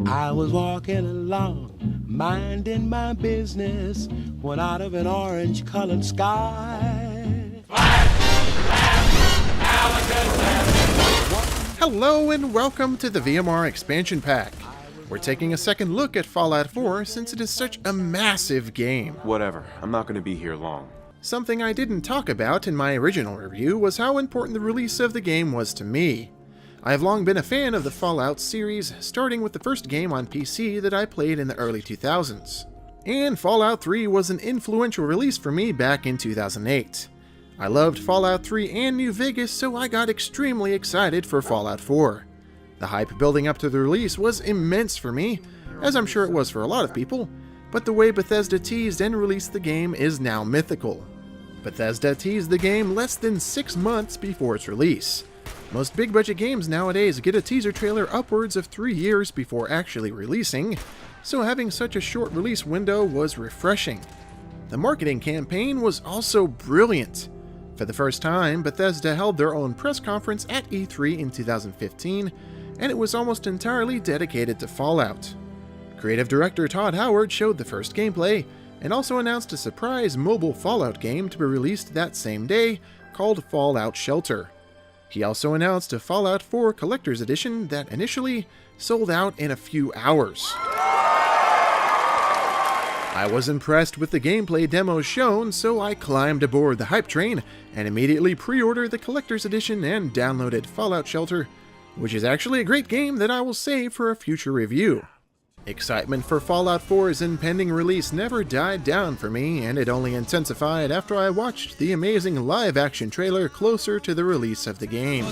I was walking along, minding my business, when out of an orange-colored sky, Hello and welcome to the VMR Expansion Pack. We're taking a second look at Fallout 4 since it is such a massive game. Whatever, I'm not going to be here long. Something I didn't talk about in my original review was how important the release of the game was to me. I have long been a fan of the Fallout series, starting with the first game on PC that I played in the early 2000s. And Fallout 3 was an influential release for me back in 2008. I loved Fallout 3 and New Vegas, so I got extremely excited for Fallout 4. The hype building up to the release was immense for me, as I'm sure it was for a lot of people, but the way Bethesda teased and released the game is now mythical. Bethesda teased the game less than 6 months before its release. Most big budget games nowadays get a teaser trailer upwards of 3 years before actually releasing, so having such a short release window was refreshing. The marketing campaign was also brilliant. For the first time, Bethesda held their own press conference at E3 in 2015, and it was almost entirely dedicated to Fallout. Creative director Todd Howard showed the first gameplay, and also announced a surprise mobile Fallout game to be released that same day called Fallout Shelter. He also announced a Fallout 4 Collector's Edition that initially sold out in a few hours. I was impressed with the gameplay demos shown, so I climbed aboard the hype train and immediately pre-ordered the Collector's Edition and downloaded Fallout Shelter, which is actually a great game that I will save for a future review. Excitement for Fallout 4's impending release never died down for me, and it only intensified after I watched the amazing live-action trailer closer to the release of the game.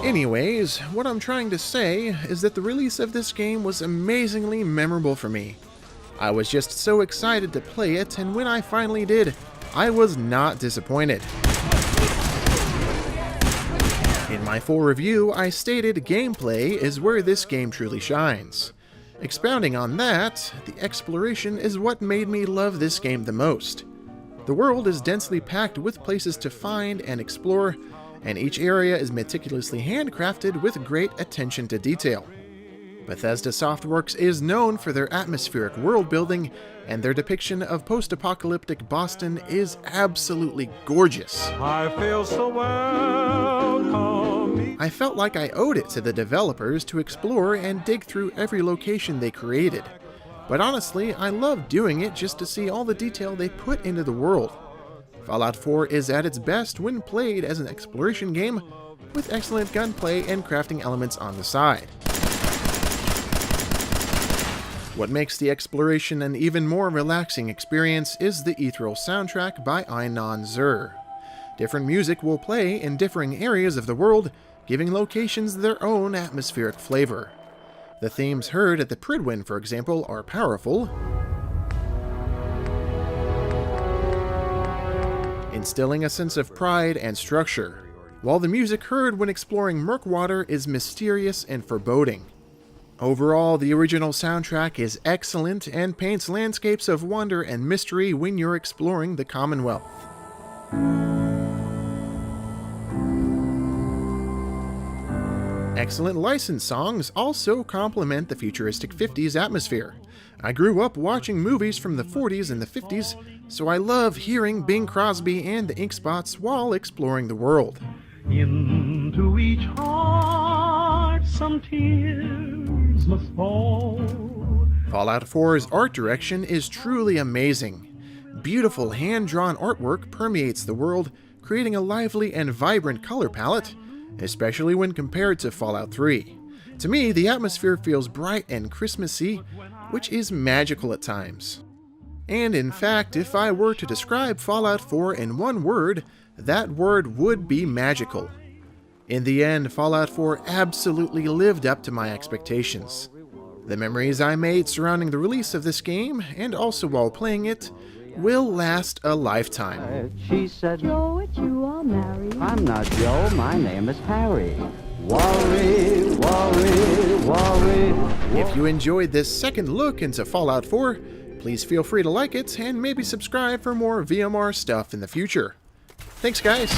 Anyways, what I'm trying to say is that the release of this game was amazingly memorable for me. I was just so excited to play it, and when I finally did, I was not disappointed. In my full review, I stated gameplay is where this game truly shines. Expounding on that, the exploration is what made me love this game the most. The world is densely packed with places to find and explore, and each area is meticulously handcrafted with great attention to detail. Bethesda Softworks is known for their atmospheric world building, and their depiction of post-apocalyptic Boston is absolutely gorgeous. I feel so welcome. I felt like I owed it to the developers to explore and dig through every location they created. But honestly, I love doing it just to see all the detail they put into the world. Fallout 4 is at its best when played as an exploration game, with excellent gunplay and crafting elements on the side. What makes the exploration an even more relaxing experience is the ethereal soundtrack by Einon Zur. Different music will play in differing areas of the world, giving locations their own atmospheric flavor. The themes heard at the Pridwin, for example, are powerful, instilling a sense of pride and structure, while the music heard when exploring Murkwater is mysterious and foreboding. Overall, the original soundtrack is excellent and paints landscapes of wonder and mystery when you're exploring the Commonwealth. Excellent licensed songs also complement the futuristic 50s atmosphere. I grew up watching movies from the 40s and the 50s, so I love hearing Bing Crosby and the Ink Spots while exploring the world. Into each heart some tears must fall. Fallout 4's art direction is truly amazing. Beautiful hand-drawn artwork permeates the world, creating a lively and vibrant color palette, especially when compared to Fallout 3. To me, the atmosphere feels bright and Christmassy, which is magical at times. And in fact, if I were to describe Fallout 4 in one word, that word would be magical. In the end, Fallout 4 absolutely lived up to my expectations. The memories I made surrounding the release of this game, and also while playing it, will last a lifetime. She said, Joe, you are married. I'm not Joe, my name is Harry. Worry, worry, worry. If you enjoyed this second look into Fallout 4, please feel free to like it and maybe subscribe for more VMR stuff in the future. Thanks guys!